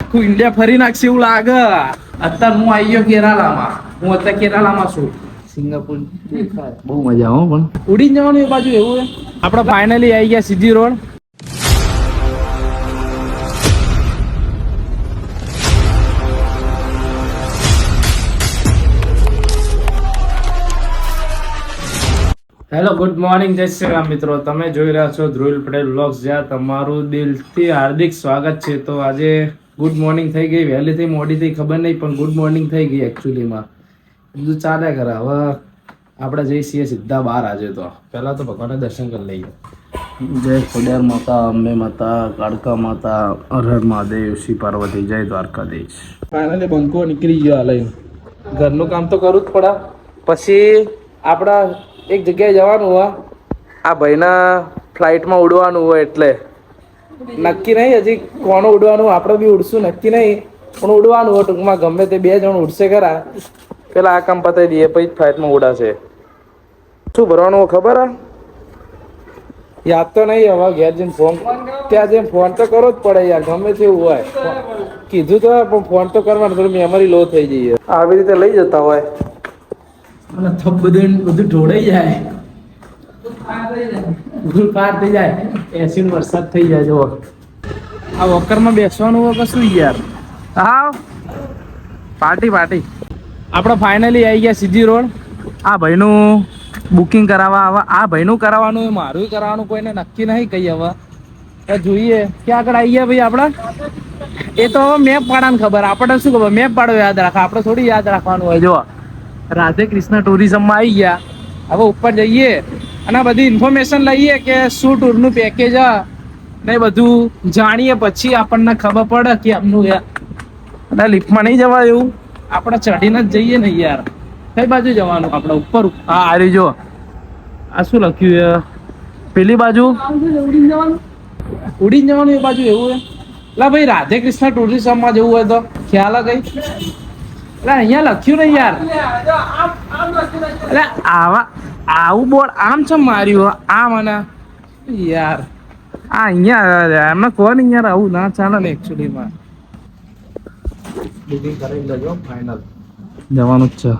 આખું ઇન્ડિયા ફરી નાખશે એવું લાગે. અત્યારે હું આવી ગયો કેરાલામાં. હું અત્યારે કેરાલામાં છું. સિંગાપુર દેખાય. બહુ મજા હો પણ ઉડીને જવાનું એ બાજુ એવું છે. આપણે ફાઇનલી આવી ગયા CG road. Hello good morning જય શ્રી રામ મિત્રો, તમે જોઈ રહ્યા છો ધ્રુવિલ પટેલ વ્લોગ્સ, જ્યાં તમારું દિલથી હાર્દિક સ્વાગત છે. તો આજે ગુડ મોર્નિંગ થઈ ગઈ, વહેલી થઈ મોડી થઈ ખબર નહીં, પણ ગુડ મોર્નિંગ થઈ ગઈ એકચ્યુઅલીમાં. બધું ચાલે કરે. હવે આપણે જઈ છીએ સીધા બહાર. આજે તો પહેલાં તો ભગવાનના દર્શન કરી લઈએ. જય ખોડિયાર માતા, અંબે માતા, કાળકા માતા, હર હર મહાદેવ, શ્રી પાર્વતી, જય દ્વારકાધીશ. ફાઇનલી બંકો નીકળી ગયો લઈને. ઘરનું કામ તો કરવું જ પડે. પછી આપણા એક જગ્યાએ જવાનું હોય, આ ભાઈના ફ્લાઇટમાં ઉડવાનું હોય, એટલે નક્કી નહીં હજી કોણ ઉડવાનું. આપણે બી ઉડશું, નક્કી નહીં, પણ ઉડવાનું હોય ટૂંકમાં. ગમે તે 2 જણ ઉડશે ખરા. પેલા આ કામ પતાવી દઈએ પછી ફ્લાઇટમાં ઉડાશે. શું ભરવાનું ખબર હે? યાદ તો નહીં. હવે ઘેર જઈને ફોન, ત્યાં જઈને ફોન તો કરવો જ પડે યાર, ગમે તેવું હોય. કીધું તો પણ ફોન તો કરવાનું, થોડી મેમરી લો થઈ જઈએ. આવી રીતે લઈ જતા હોય અને બધું ઢોળાઈ જાય, બધું પાર થઈ જાય. એસી વરસાદ થઈ જાય. જો આ વોકરમાં બેસવાનું હોય કશું યાર. હા, પાર્ટી આપણે ફાઇનલી આવી ગયા સીજી રોડ. આ ભાઈનું બુકિંગ કરાવવા આવે. આ ભાઈનું કરાવવાનું એ મારું કરાવવાનું કોઈને નક્કી નહીં. કઈ હવે જોઈએ ક્યાં આગળ આવી ગયા ભાઈ આપણા. એ તો મેપ પાડવાને ખબર, આપણને શું ખબર? મેપ પાડો યાદ રાખે, આપણે થોડી યાદ રાખવાનું હોય. જો રાધે કૃષ્ણ ટુરિઝમમાં આવી ગયા. હવે ઉપર જઈએ અને બધી ઇન્ફોર્મેશન લઈએ કે શું ટૂરનું પેકેજ ને બધું જાણીએ, પછી આપણને ખબર પડે કે આમનું યાર લિફ્ટમાં નહીં જવા એવું. આપણે ચડીને જ જઈએ ને યાર. કઈ બાજુ જવાનું આપણે? ઉપર. હા આરી જો આ શું લખ્યું? પેલી બાજુ ઉડીને જવાનું એ બાજુ એવું છે. લા ભાઈ રાધે કૃષ્ણ ટુરિઝમમાં જવું હોય તો ખ્યાલ કઈ એટલે અહીંયા લખ્યું નહીં યાર. એટલે આવું બોર્ડ આમ છે માર્યું આમ. અને યાર આ અહીંયા એમને કહો ને યાર, આવું ના ચાલે ને એકચ્યુઅલીમાં. બુકિંગ કરી લેજો, ફાઇનલ જવાનું જ છે.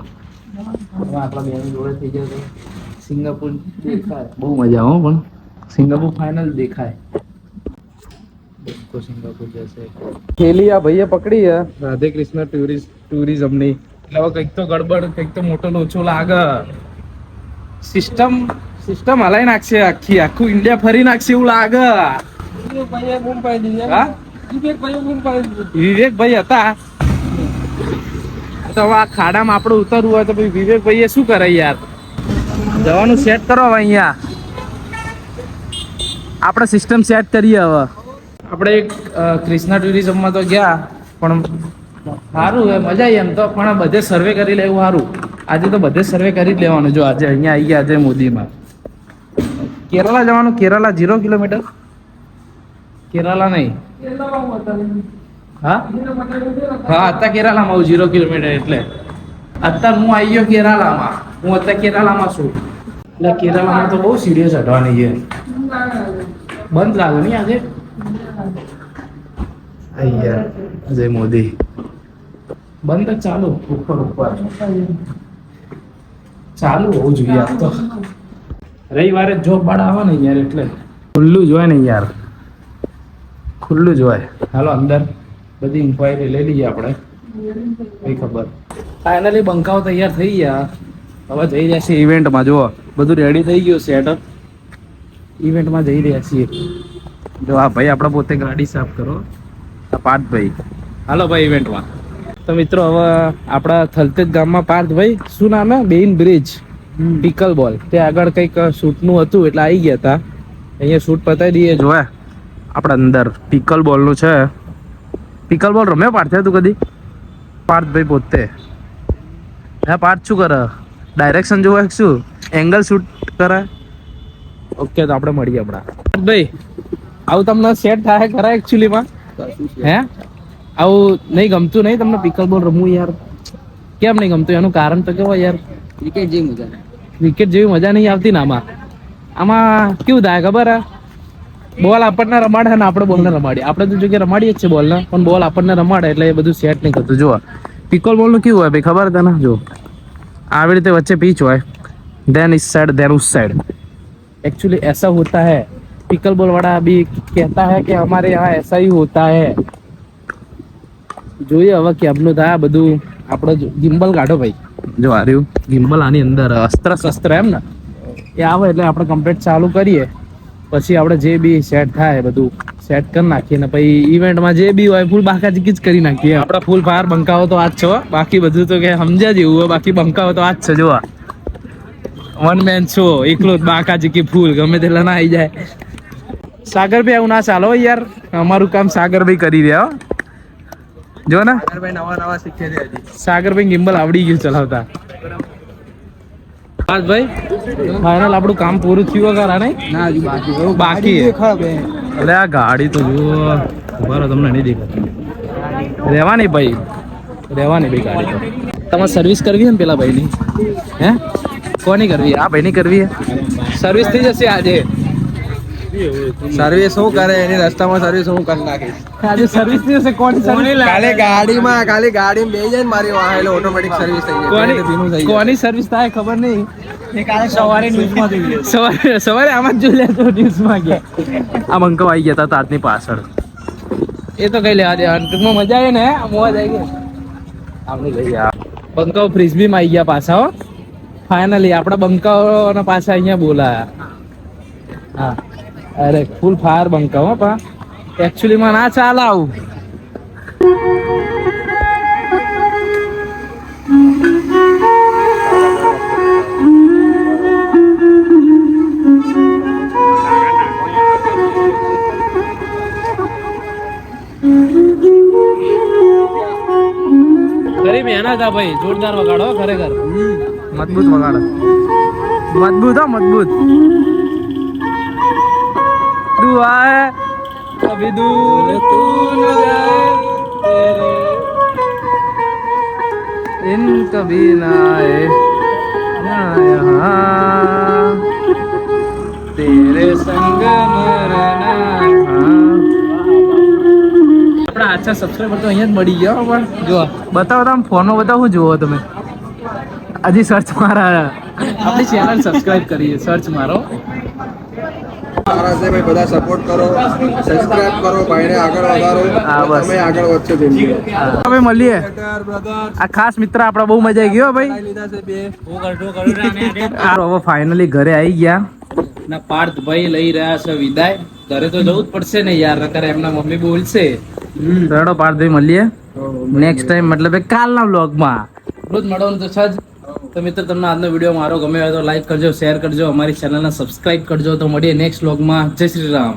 આપણા બેની જોડે થઈ જાય. સિંગાપુર દેખાય. બહુ મજા હો પણ સિંગાપુર ફાઇનલ દેખાય. સિંગાપુર જશે. થેલી આ ભાઈએ પકડી છે રાધે કૃષ્ણ ટુરિઝમની. એટલે હવે કંઈક તો ગડબડ, કંઈક તો મોટો લોચો લાગે. સિસ્ટમ હલાઈ નાખશે આખું ઇન્ડિયા ફરી નાખશે એવું લાગે. વિવેકભાઈ હતા તો હવે આ ખાડામાં આપણે ઉતરવું હોય તો ભાઈ વિવેકભાઈએ શું કરે યાર? જવાનું સેટ કરો હવે. અહીંયા આપણે સિસ્ટમ સેટ કરીએ. હવે આપણે એક કૃષ્ણા ટુરિઝમમાં તો ગયા, પણ સારું મજા આવી એમ તો, પણ બધે સર્વે કરી લેવું સારું. આજે તો બધે સર્વે કરી જ લેવાનું. જો આજે અહીંયા આવી ગયા, આજે મોદીમાં. કેરલા જવાનું. કેરલા 0 કિલોમીટર. કેરલા નહીં. હા અત્યારે કેરલામાં 0 કિલોમીટર. એટલે અત્યારે હું આવી ગયો કેરલામાં. હું અત્યારે કેરલામાં છું. એટલે કેરલામાં તો બહુ સીડીઓ ચઢવાની છે. બંધ લાગે નહીં આજે. જય મોદી. બંધ જ ચાલુ. ઉપર ચાલુ હોવું જોઈએ. આપ તો રવિવારે જોબ બાળ આવે ને યાર, એટલે ખુલ્લું જ હોય ને યાર, ખુલ્લું જ હોય. હાલો અંદર બધી ઇન્ક્વાયરી લઈ લઈએ આપણે. કઈ ખબર. ફાઇનલી બંકાઓ તૈયાર થઈ ગયા. હવે જઈ રહ્યા છીએ ઇવેન્ટમાં. જુઓ બધું રેડી થઈ ગયું સેટઅપ. ઇવેન્ટમાં જઈ રહ્યા છીએ. જો આ ભાઈ આપણે પોતે ગાડી સાફ કરો, આ પાર્થભાઈ. હાલો ભાઈ ઇવેન્ટમાં. તો મિત્રો હવે આપણા થલતેજ ગામમાં પાર્થભાઈ, શું નામ હે? બેઇન બ્રિજ પિકલ બોલ. ત્યાં આગળ કંઈક શૂટનું હતું એટલે આવી ગયા હતા. અહીંયા શૂટ પતાવી દઈએ. જોયા આપણે અંદર પિકલ બોલનું છે. પિકલ બોલ રમ્યો પાર્થ? તું કદી? પાર્થભાઈ પોતે. હા પાર્થ શું કરે? ડાયરેક્શન જોવે શું? એંગલ શૂટ કરે? ઓકે તો આપણે મળીએ હમણાં. પાર્થભાઈ આવું તમને સેટ થાય ખરા એકચ્યુઅલીમાં? હે આવું નહીં ગમતું? નહીં તમને પિકલ બોલ રમવું યાર? કેમ નહીં ગમતું? એનું કારણ તો કેવો યાર? ક્રિકેટ જેવી મજા નહીં આવતી ને આમાં. આમાં કેવું થાય ખબર હે? બોલ આપણને રમાડે ને આપણે બોલને રમાડીએ. આપણે તો જો કે રમાડીએ જ છે બોલને, પણ બોલ આપણને રમાડે એટલે એ બધું સેટ નહીં કરતું. જો પિકોલ બોલ નું કેવું હોય ભાઈ ખબર તને? જો આવી રીતે વચ્ચે પીચ હોય, देन इस साइड देन उस साइड. एक्चुअली ऐसा होता है. पिकल बॉल वाला अभी कहता है कि हमारे यहाँ ऐसा ही होता है. જોઈએ હવે કેમનું થાય આ બધું. આપણે ગિમ્બલ કાઢો ભાઈ. જો આ રહ્યું ગિમ્બલ, આની અંદર અસ્ત્ર શસ્ત્ર એમ ને એ આવે એટલે આપણે કમ્પ્લીટ ચાલુ કરીએ. પછી આપણે જે બી સેટ થાય બધું સેટ કરી નાખીએ ને પછી ઇવેન્ટમાં જે બી હોય ફૂલ બાકાચીકી જ કરી નાખીએ. આપણે ફૂલ ફાયર બંકાવો તો આ જ છો, બાકી બધું તો કે સમજ્યા જેવું હોય. બાકી બંકાવો તો આ જ છે. જોવા વન મેન શો, એકલો જ બાકાચીકી ફૂલ ગમે તેટલા ના આવી જાય. સાગરભાઈ આવું ના ચાલો યાર, અમારું કામ સાગરભાઈ કરી રહ્યા હો. જો ને નવા શીખે છે. સાગરભાઈ ગિમ્બલ આવડી ગયું ચલાવતા. ભાઈ ફાઇનલ આપણું કામ પૂરું થયું કરા નહીં? ના હજુ બાકી એટલે આ ગાડી તો જુઓ બરો તમને નહીં દેખાતી. રહેવાની ભાઈ, રહેવાની ભાઈ ગાડી તો. તમારે સર્વિસ કરવી છે ને પેલા ભાઈની? હે કોની કરવી? આ ભાઈની કરવી છે. સર્વિસ થઈ જશે આજે. સર્વિસ શું કરે એની રસ્તામાં સર્વિસ હું કરી નાખીશ. આજે સર્વિસ થઈ જશે. કોની સર્વિસ? ખાલી ગાડીમાં બેસી જાય ને મારી વાહ એટલે ઓટોમેટિક સર્વિસ થઈ જાય. કોની સર્વિસ થાય ખબર નહીં. સવારે ન્યૂઝમાં જોઈ લે. સવારે આમાં જ જોઈ લે તો ન્યૂઝમાં ગયા. આ બંકો આવી ગયા હતા તાતની પાછળ. એ તો કઈ લેવા દે. ટૂંકમાં મજા આવી ને, મોજ આવી ગઈ. આપણે જઈએ બંકાઓ ફ્રીઝબીમાં આવી ગયા પાછા હો. ફાઇનલી આપણા બંકાઓ પાછા અહીંયા બોલાયા. હા અરે ફૂલ ફાયર બંકા હો પા. એકચ્યુઅલી માં ના ચાલે આવું. ખરી મહેનત આ ભાઈ, જોરદાર વગાડો ખરેખર. મજબૂત વગાડો, મજબૂત હો મજબૂત. दुआ है कभी दूर तू न जाए तेरे इन कभी ना आए ना यहाँ तेरे संग मरना. આપણા આછા સબસ્ક્રાઈબર તો અહીંયા જ મળી ગયા પણ જો બતાવો તમે ફોનમાં બતાવો શું જુઓ તમે. હજી સર્ચ મારા આપણી ચેનલ સબસ્ક્રાઈબ કરીએ. સર્ચ મારો સારા છે ભાઈ, બધા સપોર્ટ કરો, સબસ્ક્રાઇબ કરો, ભાઈને આગળ વધારો. તમે આગળ વધશો જિંદગી. હવે મળીએ. આ ખાસ મિત્ર આપડા બહુ મજા આવી ગયો ભાઈ. હવે ફાઇનલી ઘરે આવી ગયા ના. પાર્થભાઈ લઈ રહ્યા છે વિદાય. ઘરે તો જવું જ પડશે ને યાર, નકર એમના મમ્મી બોલશે. રડો પાર્થભાઈ, મળીએ નેક્સ્ટ ટાઈમ, મતલબ કાલના વ્લોગમાં. રોજ મળવાનું તો છે જ. તો મિત્ર તમને આજનો વિડીયો મારો ગમે હોય તો લાઈક કરજો, શેર કરજો, અમારી ચેનલને સબસ્ક્રાઇબ કરજો. તો મળીએ નેક્સ્ટ વ્લોગમાં. જય શ્રી રામ.